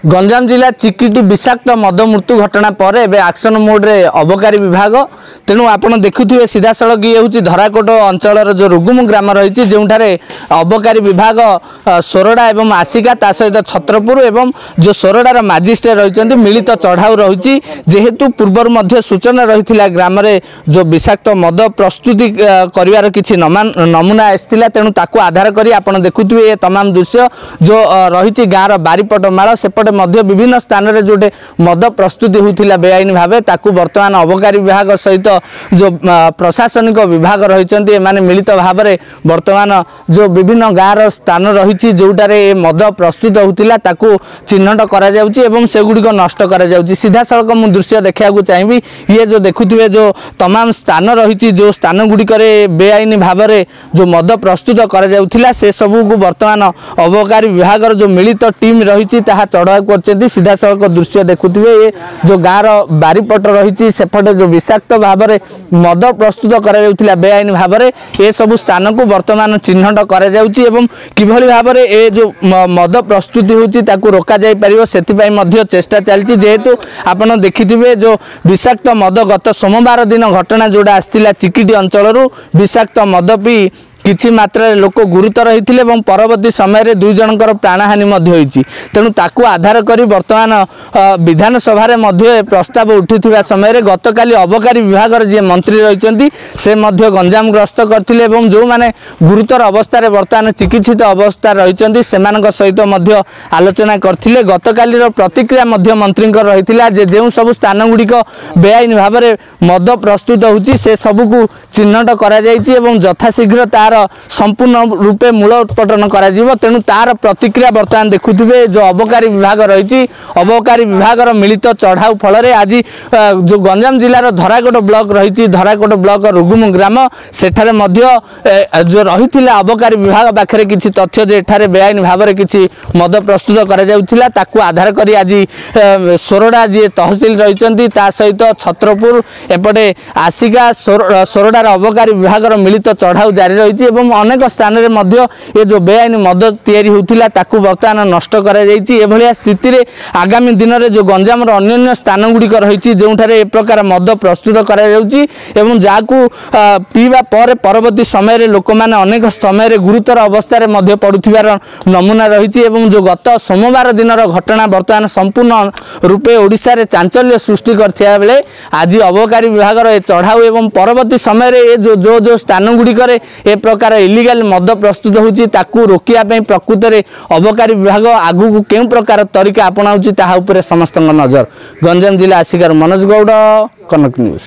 गंजाम जिला चिकिटी विषाक्त मद मृत्यु घटना पर एवं एक्शन मोड्रे अबकारी विभाग तेणु आपड़ देखुए सीधा सड़क ये हूँ धराकोट अंचल जो रुगुम ग्राम रही जो अबकारी विभाग सोरडा एवं आसिका ता सहित छत्रपुर एवं जो सोरडार मजिस्ट्रेट रही मिलित चढ़ाऊ रही जेहेतु पूर्वर सूचना रही ग्राम जो विषाक्त मद प्रस्तुति कर किसी नमूना आसाला तेणु ताकू आधार कर आप देखुए ये तमाम दृश्य जो रही गाँव बारीपट माल सेपटे विभिन्न स्थान में जोटे मद प्रस्तुति होता बेआईन भाव ताकू बर्तमान अबकारी विभाग सहित जो प्रशासनिक विभाग रही मिलित भाव में बर्तमान जो विभिन्न गाँव स्थान रही जोटार मद प्रस्तुत होता ताकू चिन्हट करगुड़िक नष्ट कर सीधा सड़क मु दृश्य देखा चाहिए ये जो देखुए जो तमाम स्थान रही जो स्थान गुड़िक बेआईन भाव में जो मद प्रस्तुत कर सबू को बर्तमान अबकारी विभाग जो मिलित टीम रही चढ़ाऊ कर सीधा सड़क दृश्य देखुए ये जो गाँव बारीपट रही सेपटे जो विषाक्त भाव में मद प्रस्तुत कर बेआईन भाव में ये सब स्थान को बर्तमान चिन्हट कर किभली भाव में ये जो मद प्रस्तुति होती रोक जापर से चेष्टा चलती जेहेतु आपड़ देखिथे जो विषाक्त मद गत सोमवार दिन घटना जोड़ा आसाला चिकिटी अंचल विषाक्त मद पी किछि मात्रा लोक गुरुतर होते परवर्ती समय दुई जनकर प्राणहानि होती तेणु ताकू आधार कर बर्तमान विधानसभा प्रस्ताव उठुवा समय गतकाली अबकारी विभाग जी मंत्री रही से गंजाम ग्रस्त करते जो मैंने गुरुतर अवस्था बर्तमान चिकित्सित अवस्था रही सहित आलोचना करते गतकाली प्रतिक्रिया मंत्री रही जो सब स्थान गुड़िक बेआईन भाव में मद प्रस्तुत होती से सबू चिन्हट कर यथाशीघ्र तार संपूर्ण रूपे मूल उत्पाटन तेणु तार प्रतिक्रिया बर्तमान देखुए जो अबकारी विभाग रही अबकारी विभाग मिलित चढ़ाऊ फल आज जो गंजाम जिलार धराकोट ब्लॉक रही धराकोट ब्लॉक रुगुम ग्राम सेठारे जो रही अबकारी विभाग पाखे किसी तथ्य जे एठारे बेआईन भाव में किसी मद प्रस्तुत कर आधार कर आज सोरडा जी तहसिल रही सहित छत्रपुर एपटे आसिका सोरडार अबकारी विभाग मिलित चढ़ाऊ जारी रही अनेक स्थान में ये जो बेआईन मद तैयारी होता ताकू बर्तमान नष्ट कर स्थिति में आगामी दिन में जो गंजाम अन्य स्थान गुड़िक रही जो ए प्रकार मद प्रस्तुत कर पीवा पर परवर्ती समय लोक मैंने अनेक समय गुरुतर अवस्था पड़ुथिबार नमूना रही जो गत सोमवार दिन घटना बर्तमान संपूर्ण रूपे ओडिशा रे चांचल्य सृष्टि करथिया बेले आज अबकारी विभाग चढ़ाऊ एवं परवर्ती समय जो जो स्थान गुड़िक ए प्रकार इलीगल मद प्रस्तुत होची ताकू रोकिया पे प्रकृत में अबकारी विभाग आगु को केउ प्रकार तरीका अपनाउची ताहा उपरे समस्त नजर। गंजाम जिला आसिकार मनोज गौड़, कनक न्यूज।